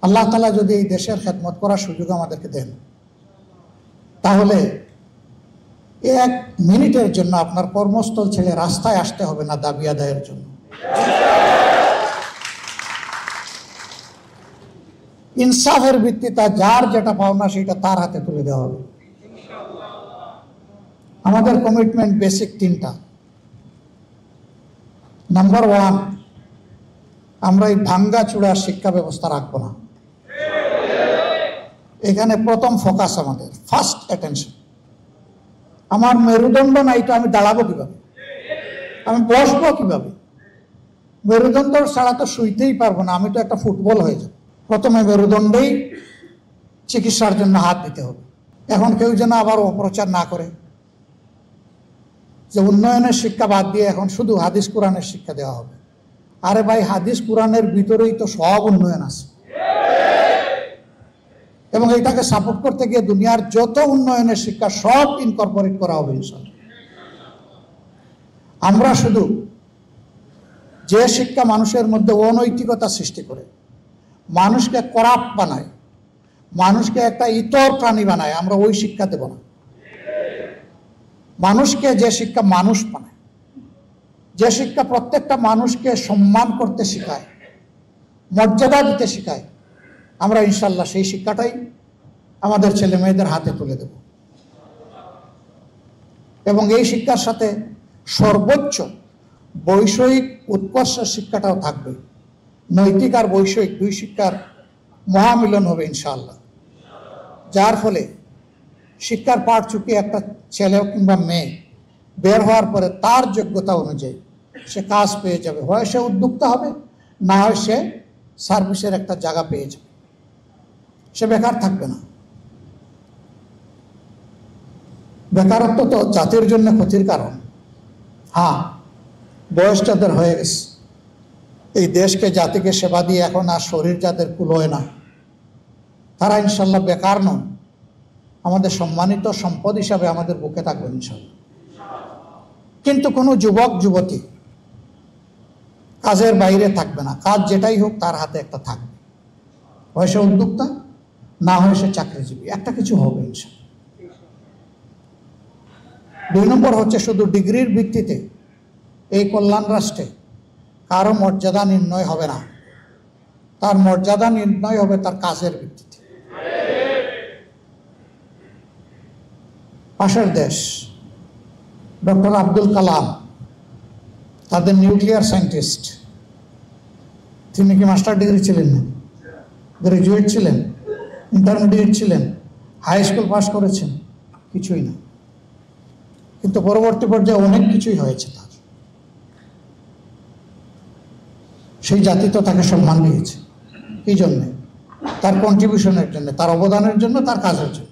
আল্লাহ তাআলা যদি এই দেশের খেদমত করার সুযোগ আমাদেরকে দেন, তাহলে 1 মিনিটের জন্য আপনার কর্মস্থল ছেড়ে রাস্তায় আসতে হবে না দাবি আদায়ের জন্য। ইনসাফের ভিত্তিতে যার যেটা পাওনা সেটা তার হাতে তুলে দেওয়া হবে। আমাদের কমিটমেন্ট বেসিক 3টা। নাম্বার 1, আমরা এই ভাঙ্গাচুরা শিক্ষা ব্যবস্থা রাখবো না। এখানে প্রথম ফোকাস আমাদের, ফার্স্ট অ্যাটেনশন। আমার মেরুদণ্ড নাই তো আমি দাঁড়াবো কিভাবে, আমি বসবো কিভাবে? মেরুদণ্ড ছাড়া তো শুইতেই পারবো না, আমি তো একটা ফুটবল হয়ে যাব। প্রথমে মেরুদণ্ডেই চিকিৎসার জন্য হাত দিতে হবে। এখন কেউ যেন আবার অপপ্রচার না করে যে উন্নয়নের শিক্ষা বাদ দিয়ে এখন শুধু হাদিস কোরআনের শিক্ষা দেওয়া হবে। আরে ভাই, হাদিস কোরআনের ভিতরেই তো সব উন্নয়ন আছে, এবং এটাকে সাপোর্ট করতে গিয়ে দুনিয়ার যত উন্নয়নের শিক্ষা সব ইনকর্পোরেট করা হবে ইনশাআল্লাহ। আমরা শুধু যে শিক্ষা মানুষের মধ্যে অনৈতিকতা সৃষ্টি করে, মানুষকে করাপ্ট বানায়, মানুষকে একটা ইতর প্রাণী বানায়, আমরা ওই শিক্ষা দেব না। মানুষকে যে শিক্ষা মানুষ বানায়, যে শিক্ষা প্রত্যেকটা মানুষকে সম্মান করতে শেখায়, মর্যাদা দিতে শেখায়, আমরা ইনশাল্লাহ সেই শিক্ষাটাই আমাদের ছেলে মেয়েদের হাতে তুলে দেব। এবং এই শিক্ষার সাথে সর্বোচ্চ বৈষয়িক উৎকর্ষের শিক্ষাটাও থাকবে। নৈতিক আর বৈষয়িক 2 শিক্ষার মহামিলন হবে ইনশাআল্লাহ, যার ফলে শিক্ষার পাঠ চুকিয়ে একটা ছেলে কিংবা মেয়ে বের হওয়ার পরে তার যোগ্যতা অনুযায়ী সে কাজ পেয়ে যাবে। হয় সে উদ্যোক্তা হবে, না হয় সে সার্ভিসের একটা জায়গা পেয়ে যাবে, সে বেকার থাকবে না। বেকারত্ব তো জাতির জন্য ক্ষতির কারণ। হ্যাঁ, বয়স যাদের হয়ে গেছে, এই দেশকে জাতিকে সেবা দিয়ে এখন আর শরীর যাদের কুলোয় না, তারা ইনশাল্লাহ বেকার নন, আমাদের সম্মানিত সম্পদ হিসাবে আমাদের বুকে থাকবে ইনশাল্লাহ। কিন্তু কোনো যুবক যুবতী কাজের বাইরে থাকবে না, কাজ যেটাই হোক তার হাতে একটা থাকবে। হয় সে উদ্যোক্তা, না হয় সে চাকরিজীবী, একটা কিছু হবে ইনশাল্লাহ। 2 নম্বর হচ্ছে, শুধু ডিগ্রির ভিত্তিতে এই কল্যাণ রাষ্ট্রে কারো মর্যাদা নির্ণয় হবে না, তার মর্যাদা নির্ণয় হবে তার কাজের ভিত্তিতে। পাশের দেশ ডক্টর আব্দুল কালাম, তাদের নিউক্লিয়ার সায়েন্টিস্ট, তিনি কি মাস্টার ডিগ্রি ছিলেন না? গ্রাজুয়েট ছিলেন, ইন্টারমিডিয়েট ছিলেন, হাই স্কুল পাস করেছেন? কিছুই না। কিন্তু পরবর্তী পর্যায়ে অনেক কিছুই হয়েছে তার। সেই জাতি তো তাকে সম্মান দিয়েছে। এই জন্যে, তার কন্ট্রিবিউশনের জন্য, তার অবদানের জন্য, তার কাজের জন্য।